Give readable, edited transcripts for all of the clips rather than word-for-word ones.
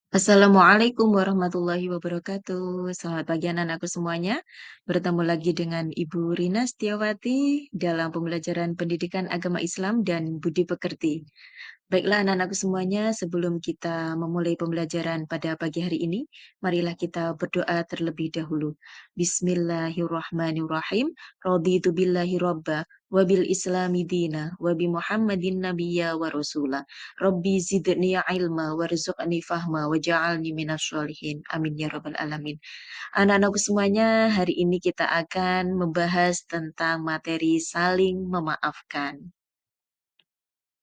Assalamualaikum warahmatullahi wabarakatuh. Selamat pagi anak-anakku semuanya. Bertemu lagi dengan Ibu Rina Setiawati dalam pembelajaran pendidikan agama Islam dan budi pekerti. Baiklah anak-anakku semuanya, sebelum kita memulai pembelajaran pada pagi hari ini, marilah kita berdoa terlebih dahulu. Bismillahirrahmanirrahim. Raditu billahi robba, wabil islami dina, wabi muhammadin nabiyya wa rasula. Rabbi zidni ilma, warzuqni fahma, waja'alni minas sholihin. Amin ya rabbal alamin. Anak-anakku semuanya, hari ini kita akan membahas tentang materi saling memaafkan.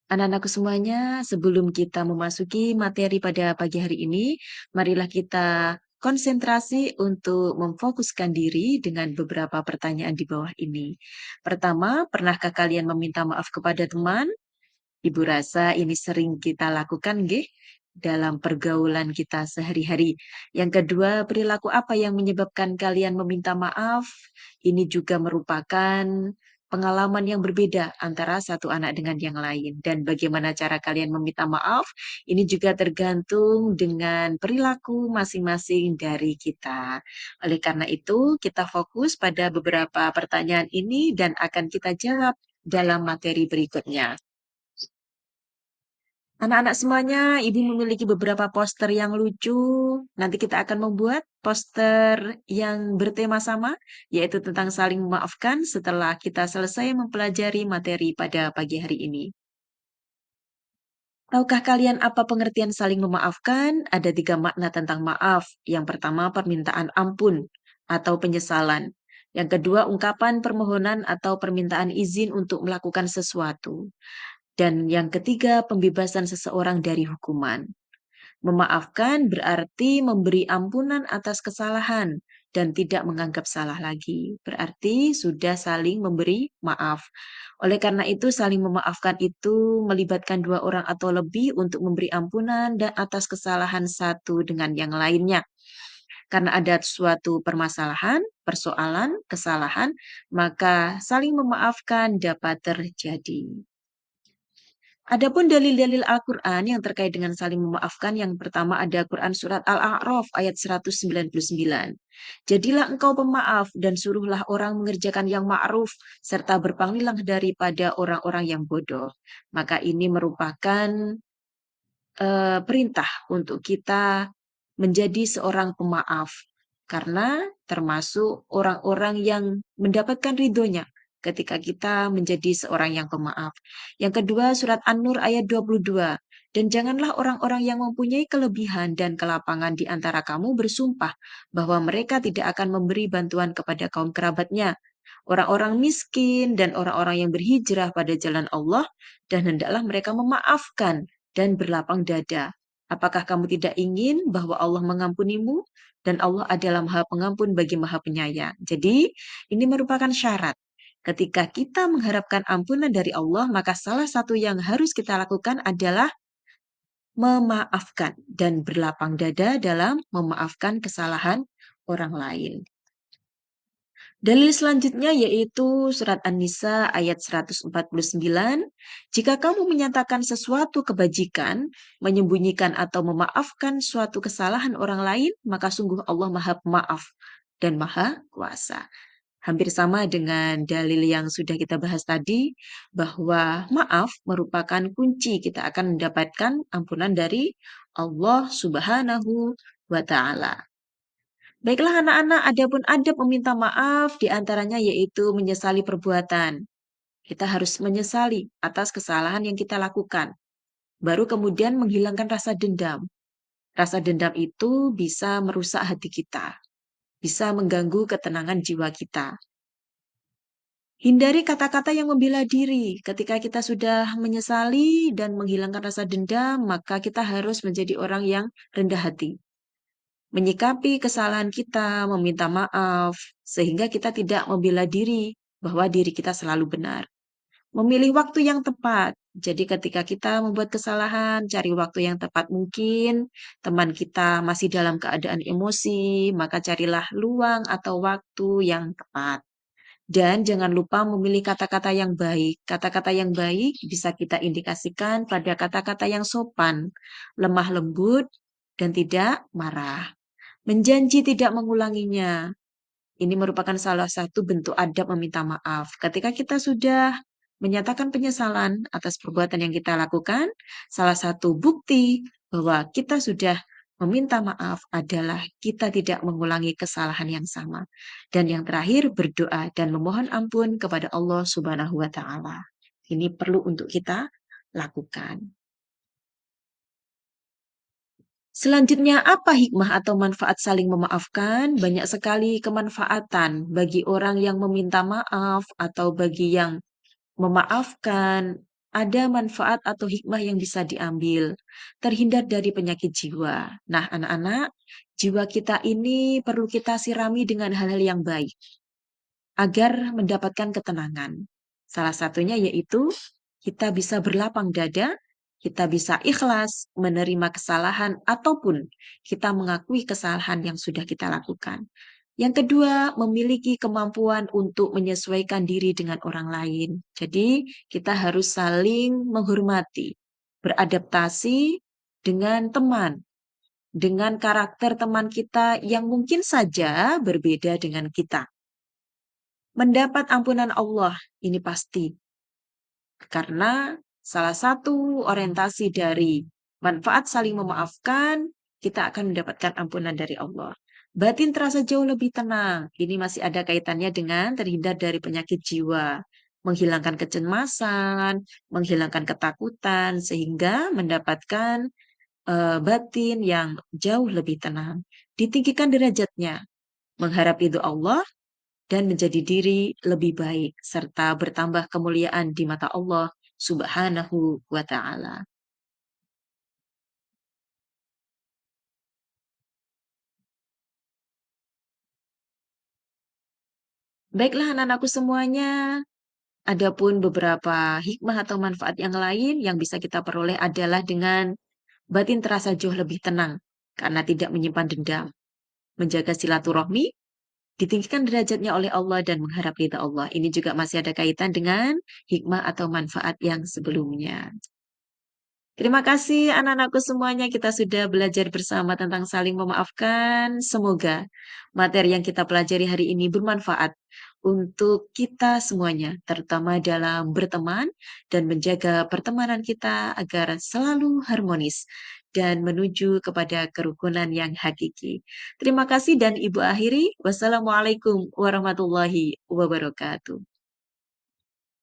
Anak-anakku semuanya, sebelum kita memasuki materi pada pagi hari ini, marilah kita konsentrasi untuk memfokuskan diri dengan beberapa pertanyaan di bawah ini. Pertama, pernahkah kalian meminta maaf kepada teman? Ibu rasa ini sering kita lakukan, nggih, dalam pergaulan kita sehari-hari. Yang kedua, perilaku apa yang menyebabkan kalian meminta maaf? Ini juga merupakan pengalaman yang berbeda antara satu anak dengan yang lain. Dan bagaimana cara kalian meminta maaf, ini juga tergantung dengan perilaku masing-masing dari kita. Oleh karena itu, kita fokus pada beberapa pertanyaan ini dan akan kita jawab dalam materi berikutnya. Anak-anak semuanya, Ibu memiliki beberapa poster yang lucu. Nanti kita akan membuat poster yang bertema sama, yaitu tentang saling memaafkan setelah kita selesai mempelajari materi pada pagi hari ini. Tahukah kalian apa pengertian saling memaafkan? Ada tiga makna tentang maaf. Yang pertama, permintaan ampun atau penyesalan. Yang kedua, ungkapan permohonan atau permintaan izin untuk melakukan sesuatu. Dan yang ketiga, pembebasan seseorang dari hukuman. Memaafkan berarti memberi ampunan atas kesalahan dan tidak menganggap salah lagi. Berarti sudah saling memberi maaf. Oleh karena itu, saling memaafkan itu melibatkan dua orang atau lebih untuk memberi ampunan dan atas kesalahan satu dengan yang lainnya. Karena ada suatu permasalahan, persoalan, kesalahan, maka saling memaafkan dapat terjadi. Adapun dalil-dalil Al-Quran yang terkait dengan saling memaafkan, yang pertama ada Quran Surat Al-A'raf ayat 199. Jadilah engkau pemaaf dan suruhlah orang mengerjakan yang ma'ruf, serta berpalinglah daripada orang-orang yang bodoh. Maka ini merupakan perintah untuk kita menjadi seorang pemaaf. Karena termasuk orang-orang yang mendapatkan ridhonya ketika kita menjadi seorang yang pemaaf. Yang kedua, surat An-Nur ayat 22. Dan janganlah orang-orang yang mempunyai kelebihan dan kelapangan di antara kamu bersumpah bahwa mereka tidak akan memberi bantuan kepada kaum kerabatnya, orang-orang miskin dan orang-orang yang berhijrah pada jalan Allah, dan hendaklah mereka memaafkan dan berlapang dada. Apakah kamu tidak ingin bahwa Allah mengampunimu? Dan Allah adalah Maha Pengampun bagi Maha Penyayang. Jadi, ini merupakan syarat. Ketika kita mengharapkan ampunan dari Allah, maka salah satu yang harus kita lakukan adalah memaafkan dan berlapang dada dalam memaafkan kesalahan orang lain. Dalil selanjutnya yaitu surat An-Nisa ayat 149. Jika kamu menyatakan sesuatu kebajikan, menyembunyikan atau memaafkan suatu kesalahan orang lain, maka sungguh Allah Maha Pemaaf dan Maha Kuasa. Hampir sama dengan dalil yang sudah kita bahas tadi, bahwa maaf merupakan kunci kita akan mendapatkan ampunan dari Allah Subhanahu wa Ta'ala. Baiklah anak-anak, adapun adab meminta maaf diantaranya yaitu menyesali perbuatan. Kita harus menyesali atas kesalahan yang kita lakukan. Baru kemudian menghilangkan rasa dendam. Rasa dendam itu bisa merusak hati kita, bisa mengganggu ketenangan jiwa kita. Hindari kata-kata yang membela diri. Ketika kita sudah menyesali dan menghilangkan rasa dendam, maka kita harus menjadi orang yang rendah hati. Menyikapi kesalahan kita, meminta maaf, sehingga kita tidak membela diri bahwa diri kita selalu benar. Memilih waktu yang tepat. Jadi ketika kita membuat kesalahan, cari waktu yang tepat mungkin. Teman kita masih dalam keadaan emosi, maka carilah luang atau waktu yang tepat. Dan jangan lupa memilih kata-kata yang baik. Kata-kata yang baik bisa kita indikasikan pada kata-kata yang sopan, lemah lembut, dan tidak marah. Menjanji tidak mengulanginya. Ini merupakan salah satu bentuk adab meminta maaf. Ketika kita sudah menyatakan penyesalan atas perbuatan yang kita lakukan, salah satu bukti bahwa kita sudah meminta maaf adalah kita tidak mengulangi kesalahan yang sama. Dan yang terakhir, berdoa dan memohon ampun kepada Allah Subhanahu wa Ta'ala. Ini perlu untuk kita lakukan. Selanjutnya, apa hikmah atau manfaat saling memaafkan? Banyak sekali kemanfaatan bagi orang yang meminta maaf atau bagi yang memaafkan. Ada manfaat atau hikmah yang bisa diambil. Terhindar dari penyakit jiwa. Nah, anak-anak, jiwa kita ini perlu kita sirami dengan hal-hal yang baik agar mendapatkan ketenangan. Salah satunya yaitu kita bisa berlapang dada, kita bisa ikhlas menerima kesalahan ataupun kita mengakui kesalahan yang sudah kita lakukan. Yang kedua, memiliki kemampuan untuk menyesuaikan diri dengan orang lain. Jadi, kita harus saling menghormati, beradaptasi dengan teman, dengan karakter teman kita yang mungkin saja berbeda dengan kita. Mendapat ampunan Allah, ini pasti. Karena salah satu orientasi dari manfaat saling memaafkan, kita akan mendapatkan ampunan dari Allah. Batin terasa jauh lebih tenang. Ini masih ada kaitannya dengan terhindar dari penyakit jiwa, menghilangkan kecemasan, menghilangkan ketakutan, sehingga mendapatkan batin yang jauh lebih tenang. Ditinggikan derajatnya, mengharap ridho Allah dan menjadi diri lebih baik serta bertambah kemuliaan di mata Allah Subhanahu wa taala. Baiklah anak-anakku semuanya, adapun beberapa hikmah atau manfaat yang lain yang bisa kita peroleh adalah dengan batin terasa jauh lebih tenang karena tidak menyimpan dendam, menjaga silaturahmi, ditinggikan derajatnya oleh Allah dan mengharap ridha Allah. Ini juga masih ada kaitan dengan hikmah atau manfaat yang sebelumnya. Terima kasih anak-anakku semuanya, kita sudah belajar bersama tentang saling memaafkan. Semoga materi yang kita pelajari hari ini bermanfaat untuk kita semuanya, terutama dalam berteman dan menjaga pertemanan kita agar selalu harmonis dan menuju kepada kerukunan yang hakiki. Terima kasih dan Ibu akhiri. Wassalamualaikum warahmatullahi wabarakatuh.